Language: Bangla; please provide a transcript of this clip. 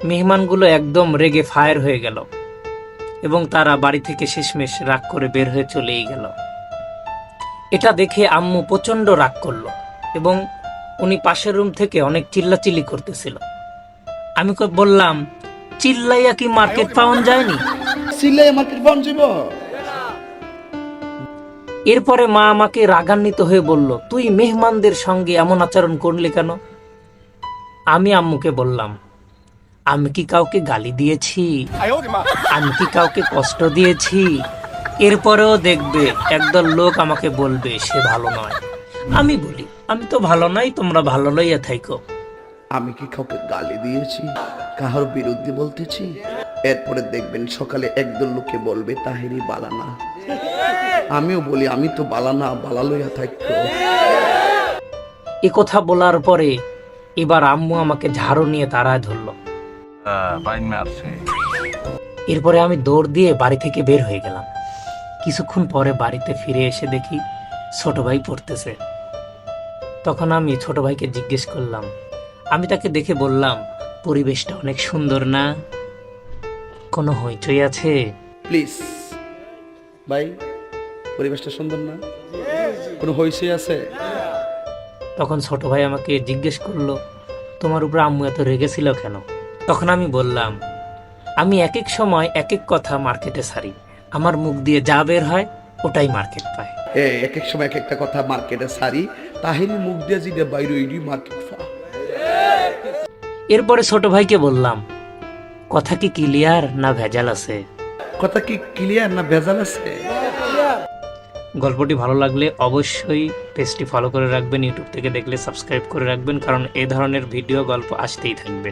মেহমানগুলো একদম রেগে ফায়ার হয়ে গেল এবং তারা বাড়ি থেকে শেষমেশ রাগ করে বের হয়ে চলেই গেল। এটা দেখে আম্মু প্রচন্ড রাগ করলো এবং উনি পাশের রুম থেকে অনেক চিল্লাচিল্লি করতেছিল। আমি বললাম, চিল্লাইয়া কি মার্কেট পাউন যায়নি? সিলাই মার্কেট পাউন যাব। এরপরে মা আমাকে রাগান্বিত হয়ে বলল, তুই মেহমানদের সঙ্গে এমন আচরণ করলি কেন? আমি আম্মুকে বললাম, আমি কি কাউকে গালি দিয়েছি? আমি কি কাউকে কষ্ট দিয়েছি? এরপরেও দেখবে একদল লোক আমাকে বলবে সে ভালো নয়। আমি বলি, আমি তো ভালো নাই, তোমরা ভালো লইয়া থাইকো। আমি কি কাউকে গালি দিয়েছি, কাহার বিরুদ্ধে বলতেছি? এরপরে দেখবেন সকালে একদল লোকে বলবে তাহেরি বালানা। আমিও বলি আমি তো বালানা, বালা লইয়া থাকতো। এ কথা বলার পরে এবার আম্মু আমাকে ঝাড়ু নিয়ে তাড়ায় ধরলো। এরপরে আমি দৌড় দিয়ে বাড়ি থেকে বের হয়ে গেলাম। কিছুক্ষণ পরে বাড়িতে ফিরে এসে দেখি ছোট ভাই পড়তেছে। তখন আমি ছোট ভাইকে জিজ্ঞেস করলাম, আমি তাকে দেখে বললাম, পরিবেশটা অনেক সুন্দর না? কোনো হইচই আছে? প্লিজ ভাই, পরিবেশটা সুন্দর না? কোনো হইচই আছে? তখন ছোট ভাই আমাকে জিজ্ঞেস করলো, তোমার উপর আম্মু এত রেগেছিল কেন? তখন আমি বললাম, আমি এক এক সময় এক এক কথা মার্কেটে ছাড়ি, আমার মুখ দিয়ে যা বের হয় ওটাই মার্কেট পায়। এক এক সময় এক একটা কথা মার্কেটে সারি, তাহেরি মুখ দিয়ে যেটা বাইরে ওইটি মার্কেট পা। এরপরে ছোট ভাইকে বললাম, কথা কি ক্লিয়ার না ভেজাল আছে? কথা কি ক্লিয়ার না ভেজাল আছে? গল্পটি ভালো লাগলে অবশ্যই পেজটি ফলো করে রাখবেন, ইউটিউব থেকে দেখলে সাবস্ক্রাইব করে রাখবেন, কারণ এই ধরনের ভিডিও গল্প আসতেই থাকবে।